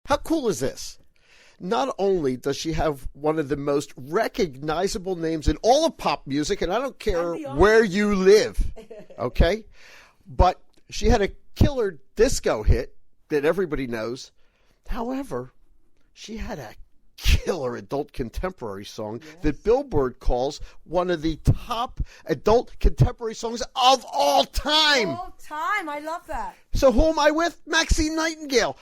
How cool is this? Not only does she have one of the most recognizable names in all of pop music, and I don't care where you live, okay? But she had a killer disco hit that everybody knows. However, she had a killer adult contemporary song that Billboard calls one of the top adult contemporary songs of all time. All time. I love that. So who am I with? Maxine Nightingale.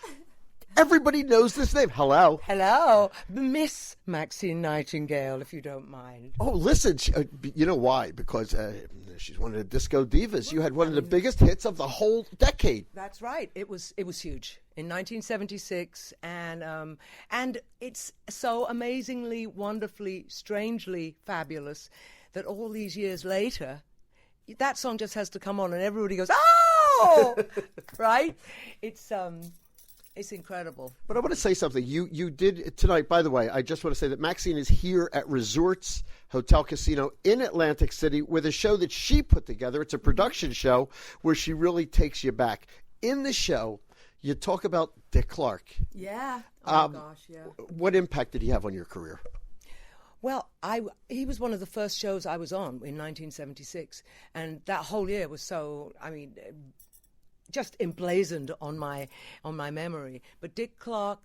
Everybody knows this name. Hello. Hello. Miss Maxine Nightingale, if you don't mind. Oh, listen, you know why? Because she's one of the disco divas. You had one of the biggest hits of the whole decade. That's right. It was huge in 1976, and it's so amazingly, wonderfully, strangely fabulous that all these years later, that song just has to come on, and everybody goes, "Oh!" Right? It's incredible. But I want to say something. You did tonight, by the way, I just want to say that Maxine is here at Resorts Hotel Casino in Atlantic City with a show that she put together. It's a production show where she really takes you back. In the show, you talk about Dick Clark. Yeah. Oh, gosh, yeah. What impact did he have on your career? Well, he was one of the first shows I was on in 1976. And that whole year was just emblazoned on my memory. But Dick Clark,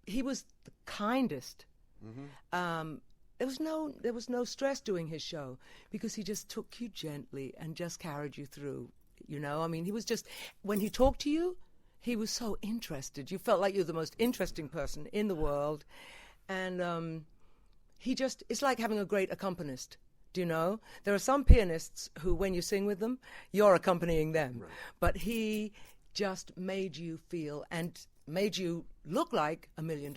he was the kindest. Mm-hmm. There was no stress doing his show because he just took you gently and just carried you through. You know, I mean, he was just, when he talked to you, he was so interested. You felt like you were the most interesting person in the world, and it's like having a great accompanist. Do you know? There are some pianists who, when you sing with them, you're accompanying them. Right. But he just made you feel and made you look like $1 million.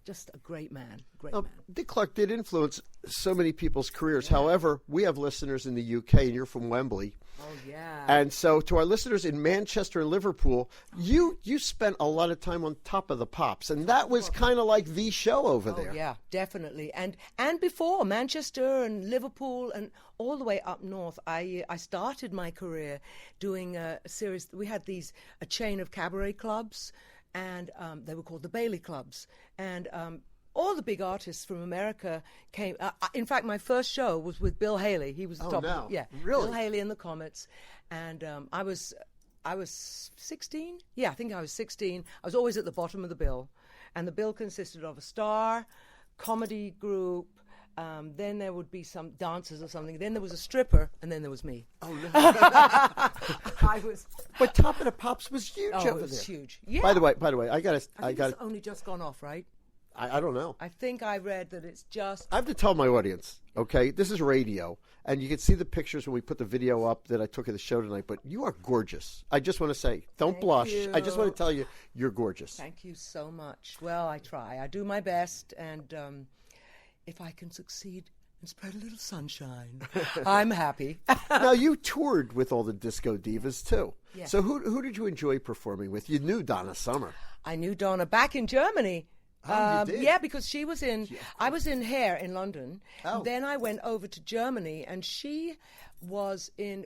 Just a great man. Man. Dick Clark did influence so many people's careers. Yeah. However, we have listeners in the UK, and you're from Wembley. Oh, yeah. And so to our listeners in Manchester and Liverpool, you spent a lot of time on Top of the Pops, and that was kind of like the show over there. Yeah, definitely. And before, Manchester and Liverpool and all the way up north, I started my career doing a series. We had a chain of cabaret clubs, and they were called the Bailey Clubs. And all the big artists from America came. In fact, my first show was with Bill Haley. He was the top. No. Yeah, really? Bill Haley and the Comets. And I was 16. Yeah, I think I was 16. I was always at the bottom of the bill, and the bill consisted of a star, comedy group. Then there would be some dancers or something. Then there was a stripper, and then there was me. Oh no! But Top of the Pops was huge over there. It was huge. Yeah. By the way, I got it's only just gone off, right? I don't know. I think I read that it's just... I have to tell my audience, okay, this is radio, and you can see the pictures when we put the video up that I took of the show tonight, but you are gorgeous. I just want to say, don't blush. You. I just want to tell you, you're gorgeous. Thank you so much. Well, I try. I do my best, and if I can succeed and spread a little sunshine, I'm happy. Now, you toured with all the disco divas, too. Yeah. So who did you enjoy performing with? You knew Donna Summer. I knew Donna back in Germany. Oh, you did? Yeah, because she was I was in Hair in London. Oh. Then I went over to Germany, and she was in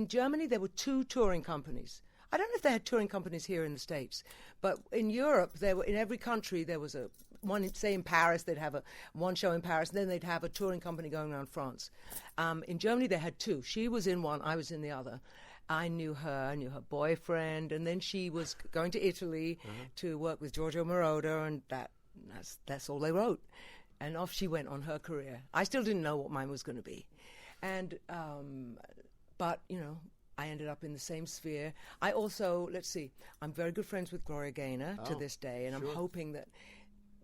Germany there were 2 touring companies. I don't know if they had touring companies here in the States, but in Europe, in every country there was one, say in Paris, they'd have one show in Paris, and then they'd have a touring company going around France. In Germany, they had 2. She was in one, I was in the other. I knew her boyfriend, and then she was going to Italy to work with Giorgio Moroder, and that's all they wrote. And off she went on her career. I still didn't know what mine was going to be. And, but, you know, I ended up in the same sphere. I also, I'm very good friends with Gloria Gaynor to this day, and I'm hoping that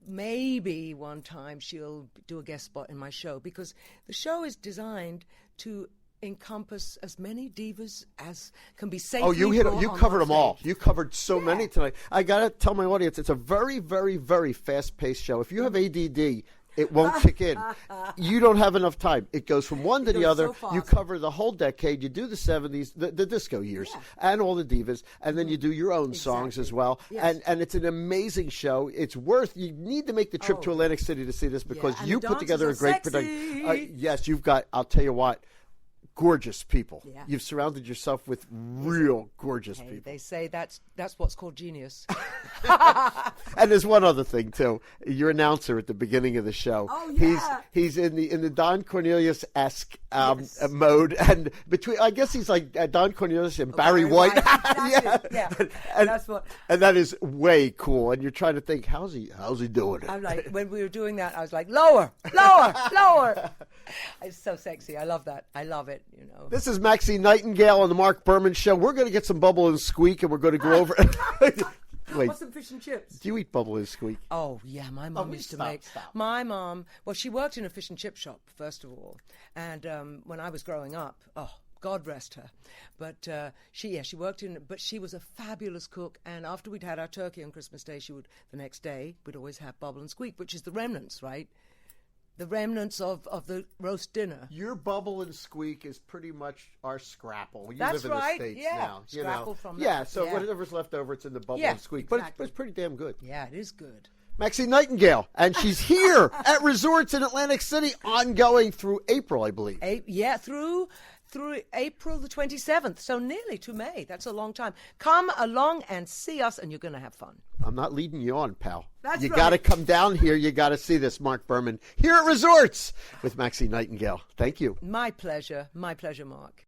maybe one time she'll do a guest spot in my show, because the show is designed to encompass as many divas as can be safely. Oh, you covered them all. You covered so many tonight. I gotta tell my audience, it's a very, very, very fast-paced show. If you have ADD, it won't kick in. You don't have enough time. It goes from one to the other. So you cover the whole decade. You do the 70s, the disco years, and all the divas, and then you do your own songs as well. Yes. And it's an amazing show. You need to make the trip to Atlantic City to see this, because you put together a great production. Yes, you've got, I'll tell you what, gorgeous people. Yeah. You've surrounded yourself with real gorgeous people. They say that's what's called genius. And there's one other thing too. Your announcer at the beginning of the show. Oh, yeah. He's in the Don Cornelius-esque mode, and between I guess he's like Don Cornelius and Barry White. Exactly. Yeah. And That's what. And that is way cool. And you're trying to think, how's he doing it? I'm like, when we were doing that, I was like, lower, lower, lower. It's so sexy. I love that. I love it. You know. This is Maxine Nightingale on the Marc Berman Show. We're going to get some Bubble and Squeak, and we're going to go over. Wait, What's some fish and chips? do you eat Bubble and Squeak? Oh, yeah, my mom used to make. Stop. My mom, well, she worked in a fish and chip shop, first of all. And when I was growing up, oh, God rest her. But she worked in, but she was a fabulous cook. And after we'd had our turkey on Christmas Day, the next day, we'd always have Bubble and Squeak, which is the remnants, right? The remnants of the roast dinner. Your Bubble and Squeak is pretty much our scrapple. You That's live in right. the States Yeah. now. You Scrapple know. from Yeah, that. so Yeah. whatever's left over, it's in the Bubble Yeah, and Squeak. exactly. But it's pretty damn good. Yeah, it is good. Maxine Nightingale, and she's here at resorts in Atlantic City, ongoing through April, I believe. Through April the 27th, so nearly to May. That's a long time. Come along and see us, and you're going to have fun. I'm not leading you on, pal. That's you right. got to come down here. You got to see this, Marc Berman, here at Resorts with Maxine Nightingale. Thank you. My pleasure, Mark.